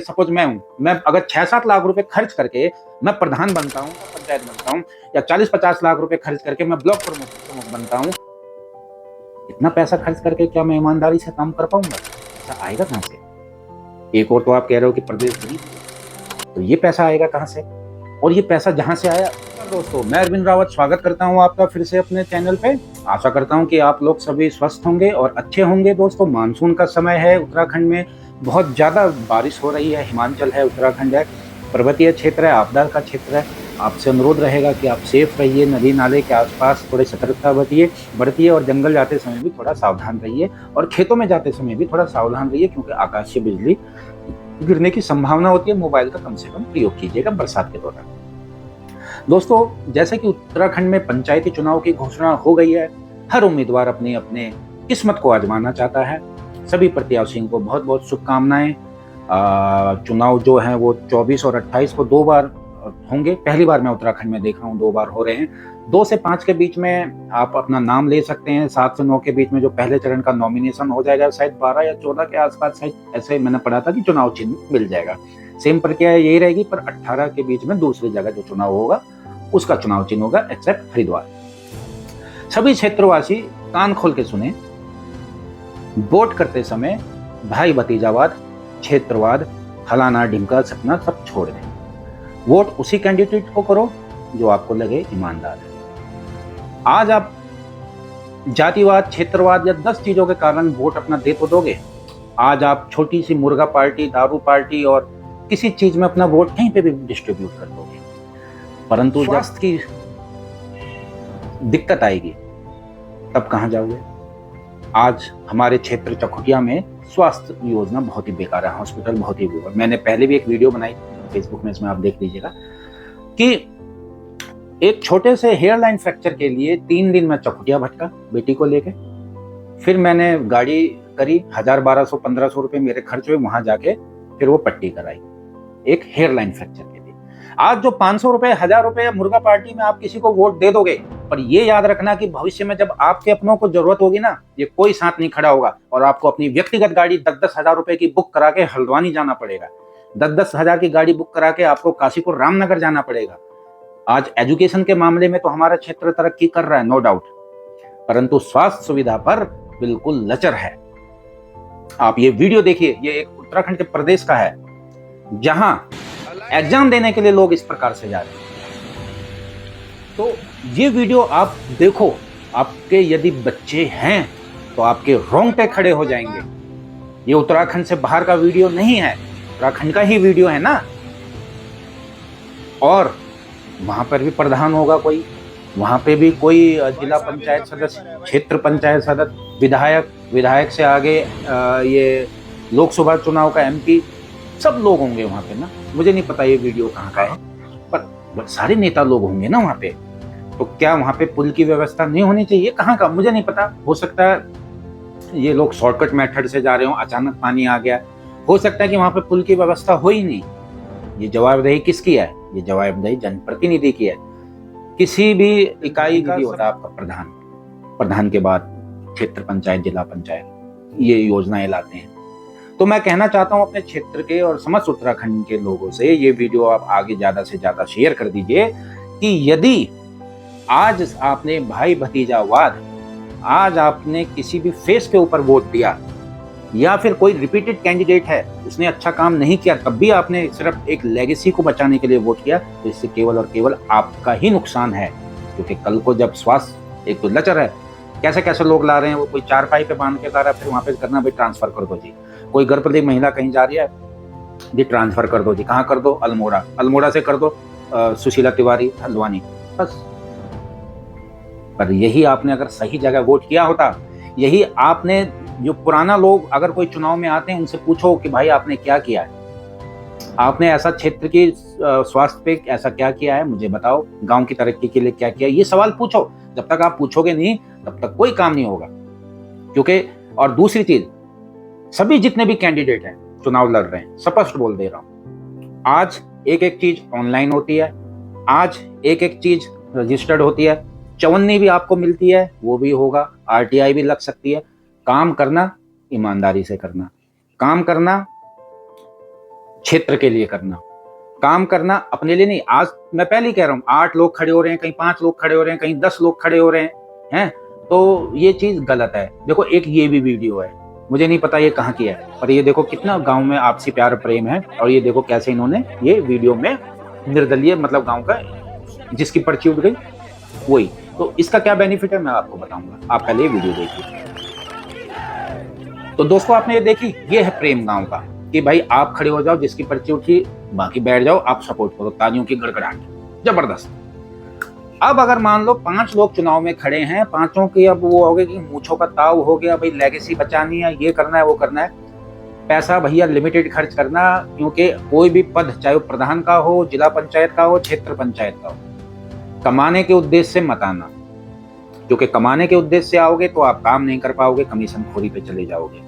Suppose मैं अगर 6-7 लाख रुपए खर्च करके मैं प्रधान बनता हूँ, पंचायत बनता हूँ, या 40-50 लाख रुपए खर्च करके मैं ब्लॉक प्रमुख बनता हूँ, इतना पैसा खर्च करके क्या मैं ईमानदारी से काम कर पाऊंगा? पैसा आएगा कहाँ से? एक और तो आप कह रहे हो कि प्रदेश गरीब, तो ये पैसा आएगा कहाँ से? और ये पैसा जहां से आया, दोस्तों मैं अरविंद रावत स्वागत करता हूं आपका फिर से अपने चैनल पे। आशा करता हूं कि आप लोग सभी स्वस्थ होंगे और अच्छे होंगे। दोस्तों मानसून का समय है, उत्तराखंड में बहुत ज्यादा बारिश हो रही है, हिमाचल है, उत्तराखंड है, पर्वतीय क्षेत्र है, आपदा का क्षेत्र है। आपसे अनुरोध रहेगा कि आप सेफ रहिए, नदी नाले के आसपास थोड़ी सतर्कता बरतिए और जंगल जाते समय भी थोड़ा सावधान रहिए और खेतों में जाते समय भी थोड़ा सावधान रहिए, क्योंकि आकाशीय बिजली गिरने की संभावना होती है। मोबाइल का कम से कम प्रयोग कीजिएगा बरसात के दौरान। दोस्तों जैसे कि उत्तराखंड में पंचायती चुनाव की घोषणा हो गई है, हर उम्मीदवार अपने अपने किस्मत को आजमाना चाहता है। सभी प्रत्याशियों को बहुत बहुत शुभकामनाएं। चुनाव जो है वो 24 और 28 को 2 बार होंगे। पहली बार मैं उत्तराखंड में देख रहा हूँ 2 बार हो रहे हैं। 2 से 5 के बीच में आप अपना नाम ले सकते हैं। 7 से 9 के बीच में जो पहले चरण का नॉमिनेशन हो जाएगा, शायद 12 या 14 के आसपास, शायद ऐसे मैंने पढ़ा था कि चुनाव चिन्ह मिल जाएगा। सेम प्रक्रिया यही रहेगी, पर 18 के बीच में दूसरी जगह जो चुनाव होगा उसका चुनाव चिन्ह होगा, एक्सेप्ट हरिद्वार। सभी क्षेत्रवासी कान खोल के सुने, वोट करते समय भाई भतीजावाद, क्षेत्रवाद, फलाना ढिमका सपना सब छोड़ दें। वोट उसी कैंडिडेट को करो जो आपको लगे ईमानदार है। आज आप जातिवाद, क्षेत्रवाद या 10 चीजों के कारण वोट अपना दे तो दोगे। आज आप छोटी सी मुर्गा पार्टी, दारू पार्टी और किसी चीज में अपना वोट कहीं पे भी डिस्ट्रीब्यूट कर दोगे, परंतु स्वास्थ्य की दिक्कत आएगी तब कहां जाओगे? आज हमारे क्षेत्र चकुटिया में स्वास्थ्य योजना बहुत ही बेकार है, हॉस्पिटल बहुत ही बेकार। मैंने पहले भी एक वीडियो बनाई फेसबुक में, इसमें आप देख लीजिएगा कि एक छोटे से हेयरलाइन फ्रैक्चर के लिए 3 दिन में चकुटिया भटका बेटी को लेके। फिर मैंने गाड़ी करी, 1000-1200-1500 रुपए मेरे खर्च हुए, वहां जाके फिर वो पट्टी कराई एक हेयरलाइन फ्रैक्चर के लिए। आज जो 500 रुपए, 1000 रुपए मुर्गा पार्टी में आप किसी को वोट दे दोगे, पर ये याद रखना कि भविष्य में जब आपके अपनों को जरूरत होगी ना, ये कोई साथ नहीं खड़ा होगा और आपको अपनी व्यक्तिगत गाड़ी 10-10 हजार रुपए की बुक करा के हल्द्वानी जाना पड़ेगा। 10-10 हजार की गाड़ी बुक करा के आपको काशीपुर रामनगर जाना पड़ेगा। आज एजुकेशन के मामले में तो हमारा क्षेत्र तरक्की कर रहा है, नो डाउट, परंतु स्वास्थ्य सुविधा पर बिल्कुल लचर है। आप ये वीडियो देखिए, ये एक उत्तराखंड के प्रदेश का है जहां एग्जाम देने के लिए लोग इस प्रकार से जा रहे हैं। तो ये वीडियो आप देखो, आपके यदि बच्चे हैं तो आपके रोंगटे खड़े हो जाएंगे। ये उत्तराखंड से बाहर का वीडियो नहीं है, उत्तराखंड का ही वीडियो है ना। और वहां पर भी प्रधान होगा कोई, वहां पे भी कोई जिला पंचायत सदस्य, क्षेत्र पंचायत सदस्य, विधायक से आगे ये लोकसभा चुनाव का MP, सब लोग होंगे वहां पे ना। मुझे नहीं पता ये वीडियो कहाँ का है, पर सारे नेता लोग होंगे ना वहां पे। तो क्या वहां पे पुल की व्यवस्था नहीं होनी चाहिए? कहाँ का मुझे नहीं पता, हो सकता है ये लोग शॉर्टकट मेथड से जा रहे हो, अचानक पानी आ गया, हो सकता है कि वहां पे पुल की व्यवस्था हो ही नहीं। ये जवाबदेही किसकी है? ये जवाबदेही जनप्रतिनिधि की है। किसी भी इकाई का होता है आपका प्रधान के बाद क्षेत्र पंचायत, जिला पंचायत, ये योजनाएं लाते हैं। तो मैं कहना चाहता हूं अपने क्षेत्र के और समस्त उत्तराखंड के लोगों से, ये वीडियो आप आगे ज्यादा से ज्यादा शेयर कर दीजिए कि यदि आज आपने भाई भतीजावाद, आज आपने किसी भी फेस के ऊपर वोट दिया, या फिर कोई रिपीटेड कैंडिडेट है उसने अच्छा काम नहीं किया, तब भी आपने सिर्फ एक लेगेसी को बचाने के लिए वोट किया, तो इससे केवल और केवल आपका ही नुकसान है। क्योंकि कल को जब स्वास्थ्य, एक तो लचर है, कैसे कैसे लोग ला रहे हैं, वो कोई चारपाई पे बांध के ला रहा है, फिर वहां पे करना भाई ट्रांसफर कर दो जी। कोई गर्भवती महिला कहीं जा रही है जी, ट्रांसफर कर दो जी। कहाँ कर दो? अल्मोड़ा से कर दो सुशीला तिवारी हल्द्वानी, बस। पर यही आपने अगर सही जगह वोट किया होता, यही आपने, जो पुराना लोग अगर कोई चुनाव में आते हैं उनसे पूछो कि भाई आपने क्या किया है, आपने ऐसा क्षेत्र की स्वास्थ्य पे ऐसा क्या किया है, मुझे बताओ, गांव की तरक्की के लिए क्या किया, ये सवाल पूछो। जब तक आप पूछोगे नहीं तब तक कोई काम नहीं होगा। क्योंकि और दूसरी चीज, सभी जितने भी कैंडिडेट हैं चुनाव लड़ रहे हैं, स्पष्ट बोल दे रहा हूं, आज एक एक चीज ऑनलाइन होती है, आज एक एक चीज रजिस्टर्ड होती है, चवन्नी भी आपको मिलती है, वो भी होगा, RTI भी लग सकती है। काम करना ईमानदारी से करना, काम करना क्षेत्र के लिए करना, काम करना अपने लिए नहीं। आज मैं पहले ही कह रहा हूँ, 8 लोग खड़े हो रहे हैं, कहीं 5 लोग खड़े हो रहे हैं, कहीं 10 लोग खड़े हो रहे हैं, तो ये चीज गलत है। देखो एक ये भी वीडियो है, मुझे नहीं पता ये कहाँ की है, पर ये देखो कितना गांव में आपसी प्यार प्रेम है, और ये देखो कैसे इन्होंने ये वीडियो में निर्दलीय मतलब गांव का जिसकी पर्ची उठ गई वही। तो इसका क्या बेनिफिट है मैं आपको बताऊंगा, आप पहले ये वीडियो देखिए। तो दोस्तों आपने ये देखी, ये है प्रेम गांव का, कि भाई आप खड़े हो जाओ, जिसकी पर्ची उठी बाकी बैठ जाओ, आप सपोर्ट करो, तालियों की गड़गड़ाहट, जबरदस्त। अब अगर मान लो 5 लोग चुनाव में खड़े हैं, पांचों की अब वो हो गया कि मूंछों का ताव हो गया, भाई लेगेसी बचानी है, ये करना है वो करना है, पैसा भैया लिमिटेड खर्च करना, क्योंकि कोई भी पद चाहे वो प्रधान का हो, जिला पंचायत का हो, क्षेत्र पंचायत का हो, कमाने के उद्देश्य से मत आना, क्योंकि कमाने के उद्देश्य से आओगे तो आप काम नहीं कर पाओगे, कमीशन खोरी पे चले जाओगे।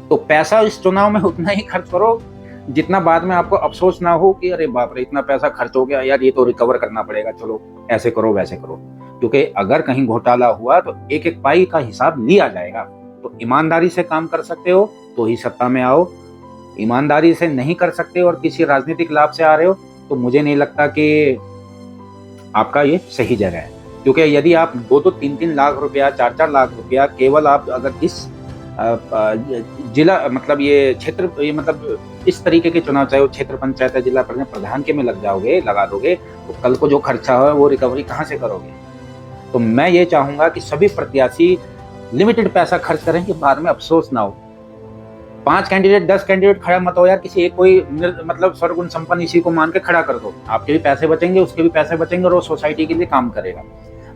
तो पैसा इस चुनाव में उतना ही खर्च करो जितना बाद में आपको अफसोस ना हो कि अरे बाप रे इतना पैसा खर्च हो गया यार, ये तो रिकवर करना पड़ेगा, चलो ऐसे करो वैसे करो। क्योंकि अगर कहीं घोटाला हुआ तो एक एक पाई का हिसाब लिया जाएगा। तो ईमानदारी से काम कर सकते हो तो ही सत्ता में आओ, ईमानदारी से नहीं कर सकते और किसी राजनीतिक लाभ से आ रहे हो तो मुझे नहीं लगता कि आपका ये सही जगह है। क्योंकि यदि आप 2-2, 3-3 लाख रुपया, 4-4 लाख रुपया केवल आप अगर इस जिला मतलब ये क्षेत्र, ये मतलब इस तरीके के चुनाव, चाहे वो क्षेत्र पंचायत है, जिला प्रधान के में लगा दोगे तो कल को जो खर्चा है वो रिकवरी कहाँ से करोगे। तो मैं ये चाहूंगा कि सभी प्रत्याशी लिमिटेड पैसा खर्च करें कि बाद में अफसोस ना हो। 5 कैंडिडेट 10 कैंडिडेट खड़ा मत हो यार, किसी एक कोई मतलब सर्वगुण संपन्न इसी को मान के खड़ा कर दो, आपके भी पैसे बचेंगे, उसके भी पैसे बचेंगे और वो सोसाइटी के लिए काम करेगा।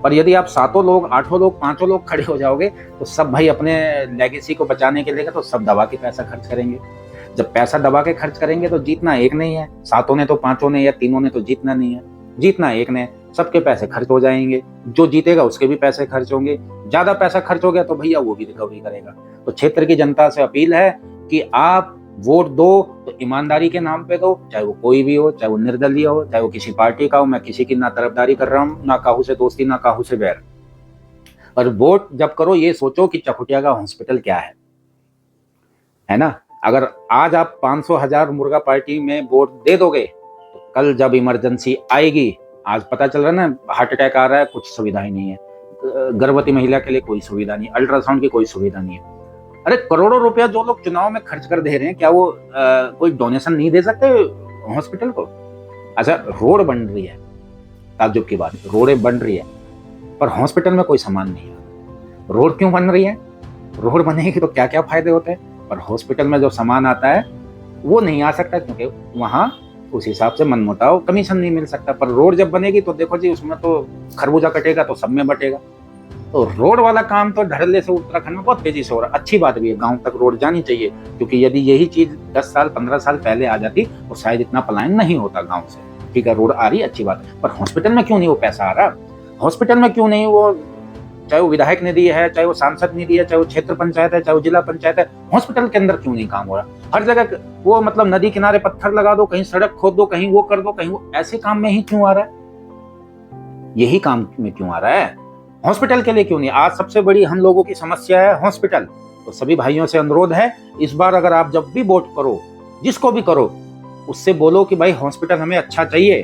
पर यदि आप 7 लोग 8 लोग 5 लोग खड़े हो जाओगे तो सब भाई अपने लेगेसी को बचाने के लिए तो सब दबा के पैसा खर्च करेंगे। जब पैसा दबा के खर्च करेंगे तो जीतना एक नहीं है, 7 ने तो 5 ने या 3 ने तो जीतना नहीं है, जीतना एक ने, सबके पैसे खर्च हो जाएंगे, जो जीतेगा उसके भी पैसे खर्च होंगे, ज्यादा पैसा खर्च हो गया तो भैया वो भी रिकवरी करेगा। तो क्षेत्र की जनता से अपील है कि आप वोट दो तो ईमानदारी के नाम पे दो, चाहे वो कोई भी हो, चाहे वो निर्दलीय हो, चाहे वो किसी पार्टी का हो। मैं किसी की ना तरफदारी कर रहा हूँ, ना काहू से दोस्ती, ना काहू से बैर। और वोट जब करो ये सोचो कि चकुटिया का हॉस्पिटल क्या है ना। अगर आज आप 500,000 मुर्गा पार्टी में वोट दे दोगे तो कल जब इमरजेंसी आएगी, आज पता चल रहा है ना हार्ट अटैक आ रहा है, कुछ सुविधा ही नहीं है, गर्भवती महिला के लिए कोई सुविधा नहीं, अल्ट्रासाउंड की कोई सुविधा नहीं है। अरे करोड़ों रुपया जो लोग चुनाव में खर्च कर दे रहे हैं, क्या वो कोई डोनेशन नहीं दे सकते हॉस्पिटल को? अच्छा रोड बन रही है, ताज्जुब की बात, रोडें बन रही है पर हॉस्पिटल में कोई सामान नहीं है। रोड क्यों बन रही है? रोड बनेगी तो क्या क्या फायदे होते हैं, पर हॉस्पिटल में जो सामान आता है वो नहीं आ सकता, क्योंकि वहां उस हिसाब से मनमुटाव, कमीशन नहीं मिल सकता। पर रोड जब बनेगी तो देखो जी, उसमें तो खरबूजा कटेगा तो सब में बटेगा। तो रोड वाला काम तो धड़ल्ले से उत्तराखंड में बहुत तेजी से हो रहा है। अच्छी बात भी है, गांव तक रोड जानी चाहिए, क्योंकि यदि यही चीज 10 साल 15 साल पहले आ जाती तो शायद इतना पलायन नहीं होता गांव से। ठीक है, रोड आ रही है, अच्छी बात, पर हॉस्पिटल में क्यों नहीं वो पैसा आ रहा? हॉस्पिटल में क्यों नहीं वो, चाहे वो विधायक निधि है, चाहे वो सांसद निधि है, चाहे वो क्षेत्र पंचायत है, चाहे वो जिला पंचायत है, हॉस्पिटल के अंदर क्यों नहीं काम हो रहा? हर जगह वो मतलब नदी किनारे पत्थर लगा दो, कहीं सड़क खोद दो, कहीं वो कर दो, कहीं वो, ऐसे काम में ही क्यों आ रहा है? यही काम में क्यों आ रहा है? हॉस्पिटल के लिए क्यों नहीं? आज सबसे बड़ी हम लोगों की समस्या है हॉस्पिटल। तो सभी भाइयों से अनुरोध है, इस बार अगर आप जब भी वोट करो, जिसको भी करो, उससे बोलो कि भाई हॉस्पिटल हमें अच्छा चाहिए,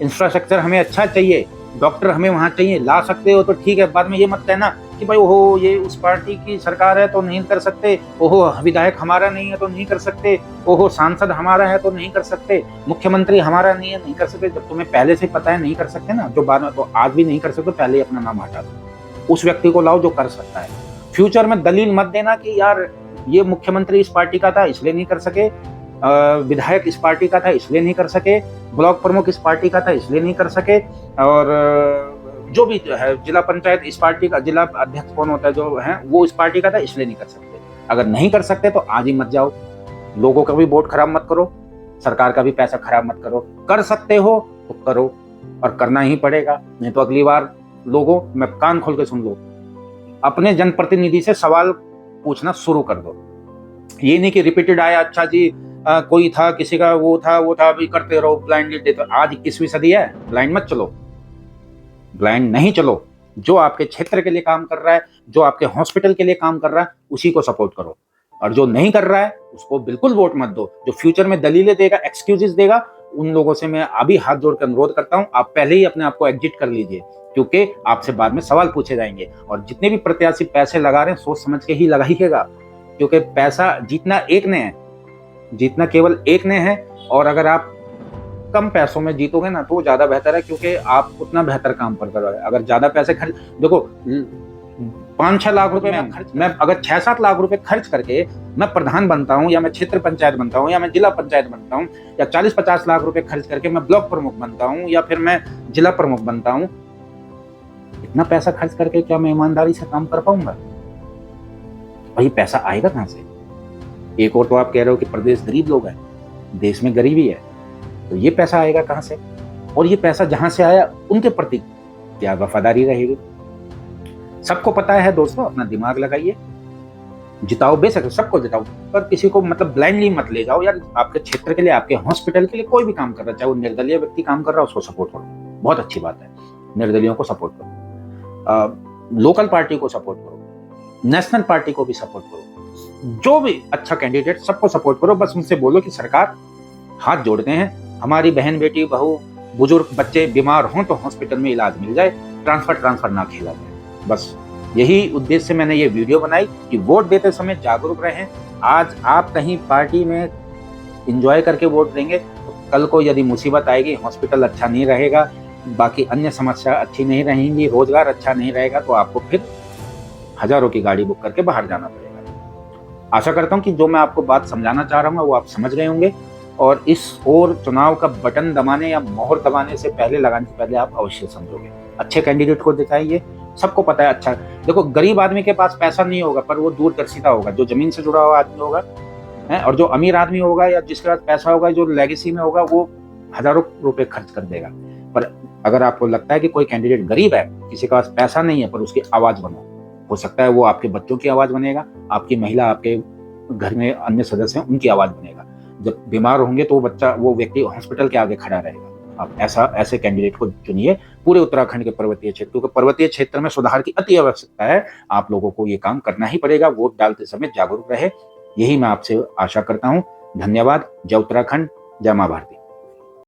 इंफ्रास्ट्रक्चर हमें अच्छा चाहिए, डॉक्टर हमें वहां चाहिए। ला सकते हो तो ठीक है, बाद में ये मत कहना कि भाई ओहो ये उस पार्टी की सरकार है तो नहीं कर सकते, ओहो विधायक हमारा नहीं है तो नहीं कर सकते, ओहो सांसद हमारा है तो नहीं कर सकते, मुख्यमंत्री हमारा नहीं है नहीं कर सकते। जब तुम्हें पहले से पता है नहीं कर सकते ना, जो बाद में तो आज भी नहीं कर सकते, पहले ही अपना नाम हटा दो, उस व्यक्ति को लाओ जो कर सकता है। फ्यूचर में दलील मत देना कि यार ये मुख्यमंत्री इस पार्टी का था इसलिए नहीं कर सके, विधायक इस पार्टी का था इसलिए नहीं कर सके, ब्लॉक प्रमुख इस पार्टी का था इसलिए नहीं कर सके, और जो भी है जिला पंचायत इस पार्टी का, जिला अध्यक्ष कौन होता है जो है वो इस पार्टी का था इसलिए नहीं कर सकते। अगर नहीं कर सकते तो आज ही मत जाओ, लोगों का भी वोट खराब मत करो, सरकार का भी पैसा खराब मत करो। कर सकते हो तो करो, और करना ही पड़ेगा, नहीं तो अगली बार लोगों, मैं कान खोल के सुन लो, अपने जनप्रतिनिधि से सवाल पूछना शुरू कर दो। ये नहीं कि रिपीटेड आया, अच्छा जी कोई था, किसी का वो था अभी करते रहो ब्लाइंडली देते। आज 21वीं सदी है, ब्लाइंड मत चलो, ब्लाइंड नहीं चलो। जो आपके क्षेत्र के लिए काम कर रहा है, जो आपके हॉस्पिटल के लिए काम कर रहा है, उसी को सपोर्ट करो। और जो नहीं कर रहा है उसको बिल्कुल वोट मत दो। जो फ्यूचर में दलीलें देगा, एक्सक्यूजेस देगा, उन लोगों से मैं अभी हाथ जोड़ कर अनुरोध करता हूं, आप पहले ही अपने आप को एग्जिट कर लीजिए, क्योंकि आपसे बाद में सवाल पूछे जाएंगे। और जितने भी प्रत्याशी पैसे लगा रहे हैं सोच समझ के ही लगाइएगा, क्योंकि पैसा जीतना एक ने है, जीतना केवल एक ने है। और अगर आप कम पैसों में जीतोगे ना तो ज्यादा बेहतर है, क्योंकि आप उतना बेहतर काम पर करोगे। अगर ज्यादा पैसे खर्च, देखो 5-6 लाख रुपए मैं अगर 6-7 लाख रुपए खर्च करके मैं प्रधान बनता हूं, या मैं क्षेत्र पंचायत बनता हूं, या मैं जिला पंचायत बनता हूं, या 40-50 लाख रुपए खर्च करके मैं ब्लॉक प्रमुख बनता हूं, या फिर मैं जिला प्रमुख बनता हूं, इतना पैसा खर्च करके क्या मैं ईमानदारी से काम कर पाऊंगा? भाई पैसा आएगा कहां से? एक और तो आप कह रहे हो कि प्रदेश गरीब लोग हैं, देश में गरीबी है, तो ये पैसा आएगा कहां से? और ये पैसा जहां से आया उनके प्रति क्या वफादारी रहेगी? सबको पता है दोस्तों, अपना दिमाग लगाइए, जिताओ, बेशक सबको जिताओ, पर किसी को मतलब ब्लाइंडली मत ले जाओ यार। आपके क्षेत्र के लिए, आपके हॉस्पिटल के लिए कोई भी काम कर रहा है, चाहे वो निर्दलीय व्यक्ति काम कर रहा है, उसको सपोर्ट करो, बहुत अच्छी बात है। निर्दलियों को सपोर्ट करो, लोकल पार्टी को सपोर्ट करो, नेशनल पार्टी को भी सपोर्ट करो, जो भी अच्छा कैंडिडेट सबको सपोर्ट करो। बस उनसे बोलो कि सरकार हाथ जोड़ते हैं, हमारी बहन बेटी बहू बुजुर्ग बच्चे बीमार हों तो हॉस्पिटल में इलाज मिल जाए, ट्रांसफर ना खेला जाए। बस यही उद्देश्य से मैंने ये वीडियो बनाई कि वोट देते समय जागरूक रहें। आज आप कहीं पार्टी में एंजॉय करके वोट देंगे तो कल को यदि मुसीबत आएगी, हॉस्पिटल अच्छा नहीं रहेगा, बाकी अन्य समस्या अच्छी नहीं रहेंगी, रोजगार अच्छा नहीं रहेगा, तो आपको फिर हजारों की गाड़ी बुक करके बाहर जाना पड़ेगा। आशा करता हूं कि जो मैं आपको बात समझाना चाह रहा हूं वो आप समझ गए होंगे, और इस और चुनाव का बटन दबाने या मोहर दबाने से पहले, लगाने से पहले आप अवश्य समझोगे। अच्छे कैंडिडेट को दिखाइए, सबको पता है। अच्छा देखो, गरीब आदमी के पास पैसा नहीं होगा पर वो दूरदर्शिता होगा, जो जमीन से जुड़ा हुआ आदमी होगा है, और जो अमीर आदमी होगा या जिसके पास पैसा होगा, जो लेगेसी में होगा, वो हजारों रुपए खर्च कर देगा। पर अगर आपको लगता है कि कोई कैंडिडेट गरीब है, किसी के पास पैसा नहीं है, पर उसकी आवाज बनो, हो सकता है वो आपके बच्चों की आवाज बनेगा, आपकी महिला, आपके घर में अन्य सदस्य हैं उनकी आवाज बनेगा। जब बीमार होंगे तो वो व्यक्ति हॉस्पिटल के आगे खड़ा रहेगा। आप ऐसे कैंडिडेट को चुनिए पूरे उत्तराखंड के पर्वतीय क्षेत्र, क्योंकि पर्वतीय क्षेत्र में सुधार की अति आवश्यकता है। आप लोगों को ये काम करना ही पड़ेगा, वोट डालते समय जागरूक रहे, यही मैं आपसे आशा करता हूं। धन्यवाद। जय उत्तराखंड, जय मां भारती।